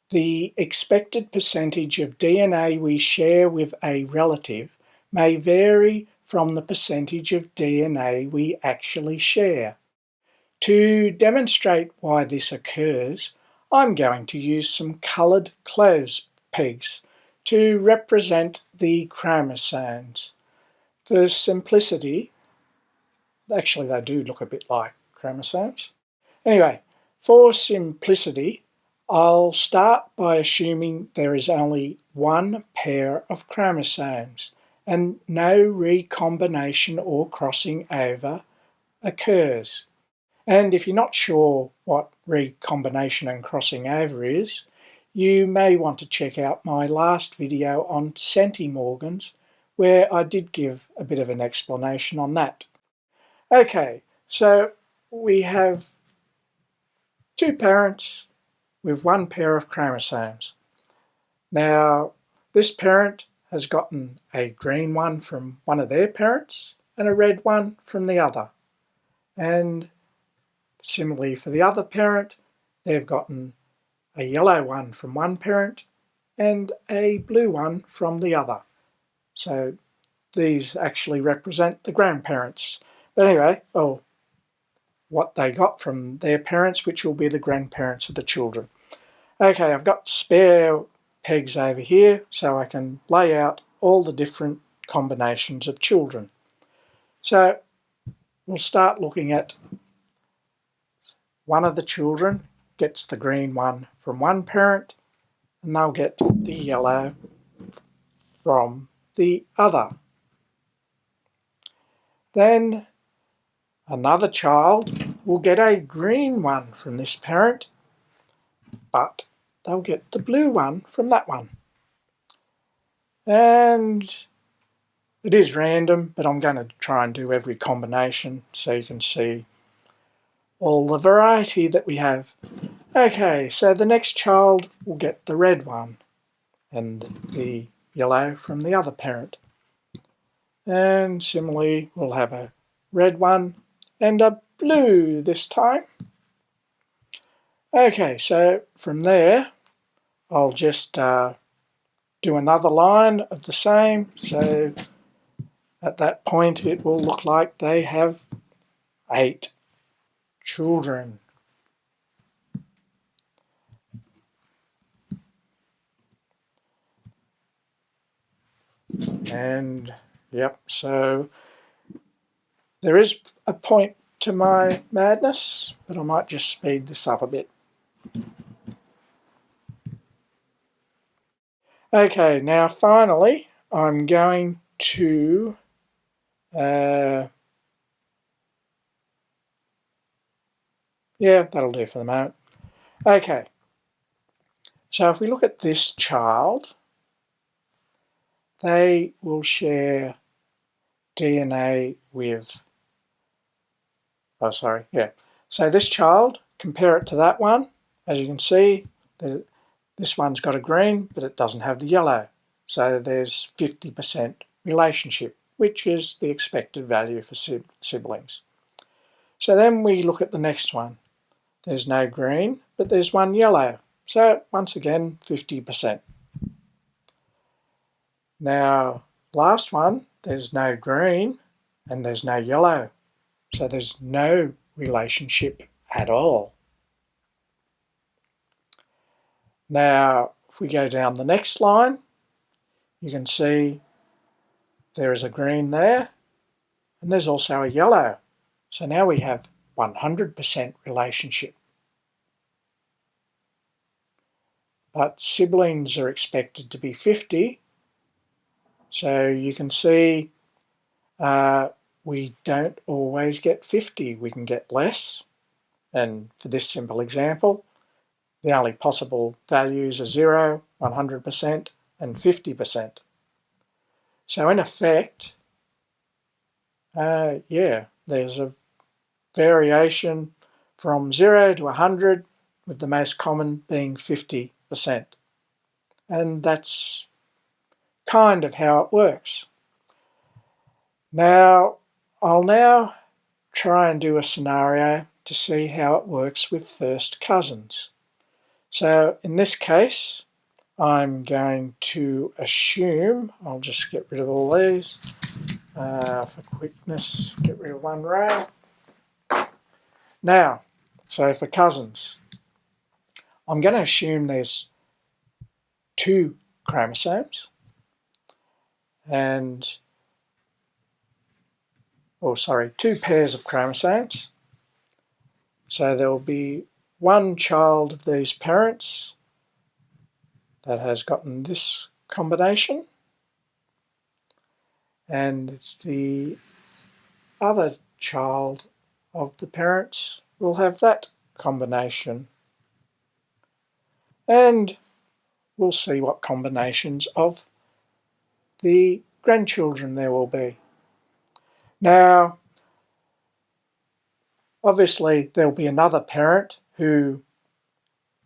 The expected percentage of DNA we share with a relative may vary from the percentage of DNA we actually share. To demonstrate why this occurs, I'm going to use some coloured clothes pegs to represent the chromosomes. For simplicity, actually they do look a bit like chromosomes. Anyway, for simplicity, I'll start by assuming there is only one pair of chromosomes and no recombination or crossing over occurs. And if you're not sure what recombination and crossing over is, you may want to check out my last video on centimorgans, where I did give a bit of an explanation on that. Okay, so we have two parents with one pair of chromosomes. Now, this parent has gotten a green one from one of their parents and a red one from the other. And similarly for the other parent, they've gotten a yellow one from one parent and a blue one from the other. So these actually represent the grandparents. But anyway, what they got from their parents, which will be the grandparents of the children. Okay, I've got spare pegs over here so I can lay out all the different combinations of children. So we'll start looking at one of the children gets the green one from one parent and they'll get the yellow from the other. Then another child will get a green one from this parent, but they'll get the blue one from that one. And it is random, but I'm going to try and do every combination so you can see all the variety that we have. Okay, so the next child will get the red one and the yellow from the other parent. And similarly, we'll have a red one and a blue this time. Okay, so from there, I'll just do another line of the same. So at that point, it will look like they have 8 children. And yep, so there is a point to my madness, but I might just speed this up a bit. Okay, now finally, I'm going to yeah, that'll do for the moment. Okay, so if we look at this child, they will share DNA with, so this child, compare it to that one. As you can see, this one's got a green, but it doesn't have the yellow. So there's 50% relationship, which is the expected value for siblings. So then we look at the next one. There's no green, but there's one yellow. So once again, 50%. Now, last one, there's no green and there's no yellow. So there's no relationship at all. Now, if we go down the next line, you can see there is a green there and there's also a yellow. So now we have 100% relationship. But siblings are expected to be 50. So you can see we don't always get 50. We can get less. And for this simple example, the only possible values are 0, 100%, and 50%. So in effect, there's a variation from 0 to 100, with the most common being 50%. And that's kind of how it works. Now, I'll try and do a scenario to see how it works with first cousins. So in this case, I'm going to assume, I'll just get rid of all these for quickness, get rid of one row. Now, so for cousins, I'm going to assume there's two chromosomes and, two pairs of chromosomes. So there will be one child of these parents that has gotten this combination, and the other child of the parents will have that combination. And we'll see what combinations of the grandchildren there will be. Now, obviously there'll be another parent who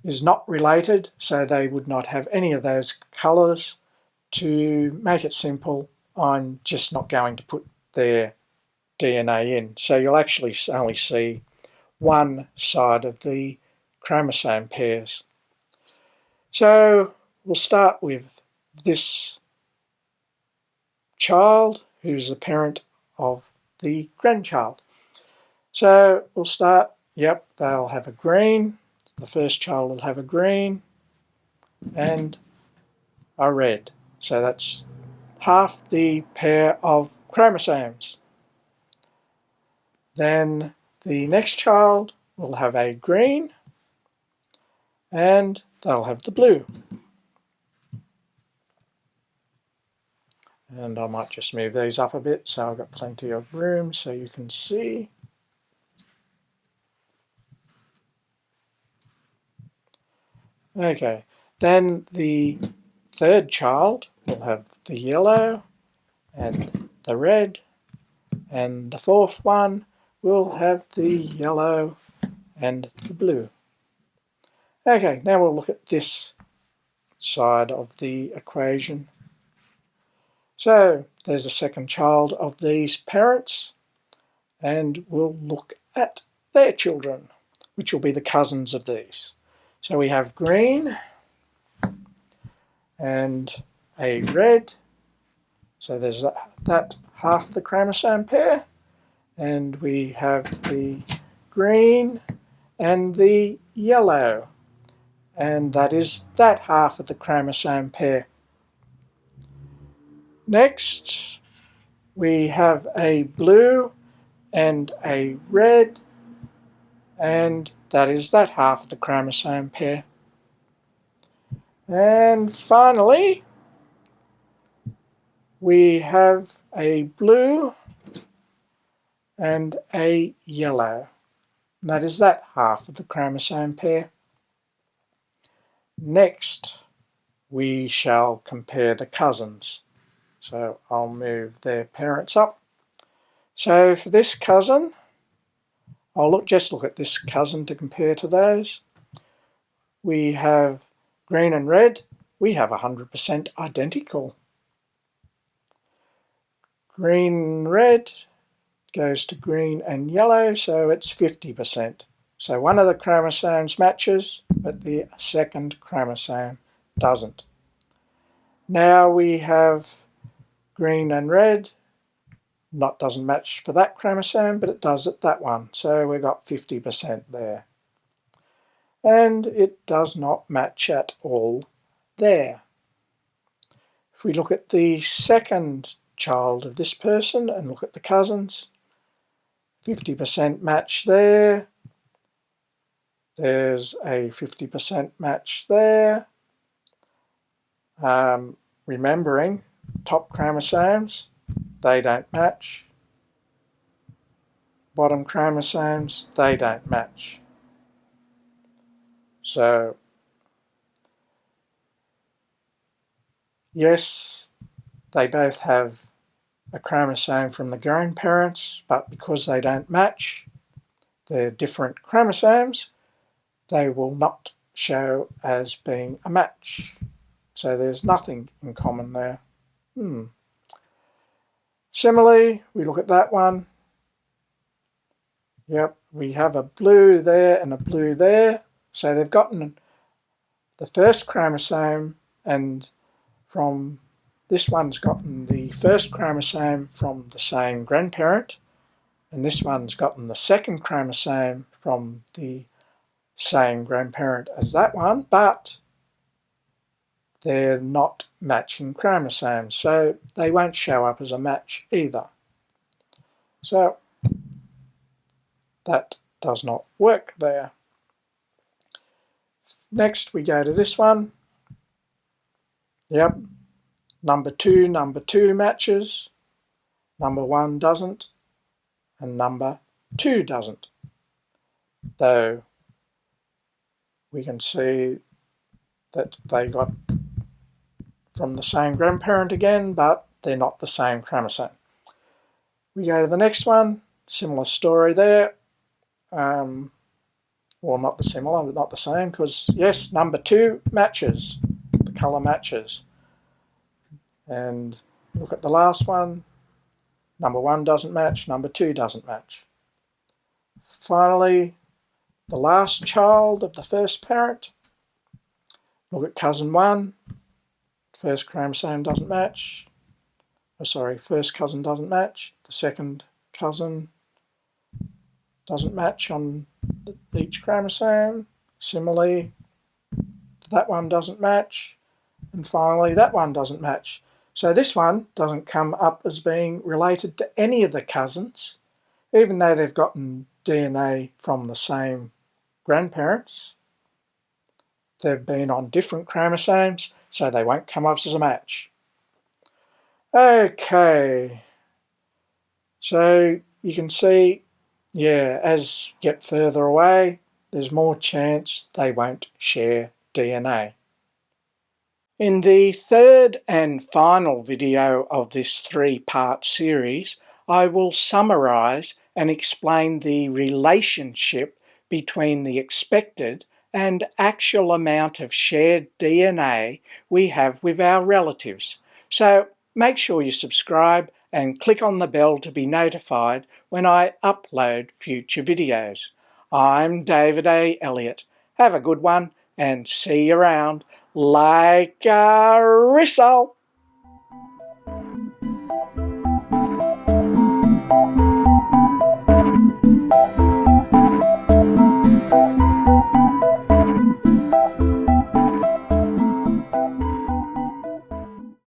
is not related, so they would not have any of those colours. To make it simple, I'm just not going to put their DNA in. So you'll actually only see one side of the chromosome pairs. So we'll start with this child who's the parent of the grandchild. So we'll start, yep, they'll have a green. The first child will have a green and a red. So that's half the pair of chromosomes. Then the next child will have a green and they'll have the blue. And I might just move these up a bit so I've got plenty of room so you can see. Okay, then the third child will have the yellow and the red, and the fourth one will have the yellow and the blue. Okay, now we'll look at this side of the equation. So there's a second child of these parents, and we'll look at their children, which will be the cousins of these. So we have green and a red. So there's that half of the chromosome pair. And we have the green and the yellow. And that is that half of the chromosome pair. Next, we have a blue and a red. And that is that half of the chromosome pair. And finally, we have a blue and a yellow. And that is that half of the chromosome pair. Next, we shall compare the cousins. So I'll move their parents up. So for this cousin, I'll just look at this cousin to compare to those. We have green and red. We have 100% identical. Green and red goes to green and yellow, so it's 50%. So one of the chromosomes matches, but the second chromosome doesn't. Now we have green and red. Doesn't match for that chromosome, but it does at that one. So we've got 50% there. And it does not match at all there. If we look at the second child of this person and look at the cousins, 50% match there. There's a 50% match there. Remembering top chromosomes, they don't match. Bottom chromosomes, they don't match. So, yes, they both have a chromosome from the grandparents, but because they don't match, they're different chromosomes, they will not show as being a match. So there's nothing in common there. Similarly, we look at that one. Yep, we have a blue there and a blue there. So they've gotten the first chromosome, and from this one's gotten the first chromosome from the same grandparent, and this one's gotten the second chromosome from the same grandparent as that one, but they're not matching chromosomes, so they won't show up as a match either. So that does not work there. Next we go to this one. Yep, number 2 matches, number 1 doesn't, and number 2 doesn't. Though we can see that they got from the same grandparent again, but they're not the same chromosome. We go to the next one, similar story there. Well, not the similar, but not the same, because yes, number 2 matches, the colour matches. And look at the last one, number 1 doesn't match, number 2 doesn't match. Finally, the last child of the first parent, look at cousin 1, first chromosome doesn't match. Oh, sorry, first cousin doesn't match, the second cousin doesn't match on each chromosome. Similarly, that one doesn't match, and finally that one doesn't match. So this one doesn't come up as being related to any of the cousins, even though they've gotten DNA from the same grandparents. They've been on different chromosomes, so they won't come up as a match. Okay, so you can see, yeah, as you get further away, there's more chance they won't share DNA. In the third and final video of this 3-part series, I will summarise and explain the relationship between the expected and actual amount of shared DNA we have with our relatives. So make sure you subscribe and click on the bell to be notified when I upload future videos. I'm David A. Elliott. Have a good one and see you around like a rissole.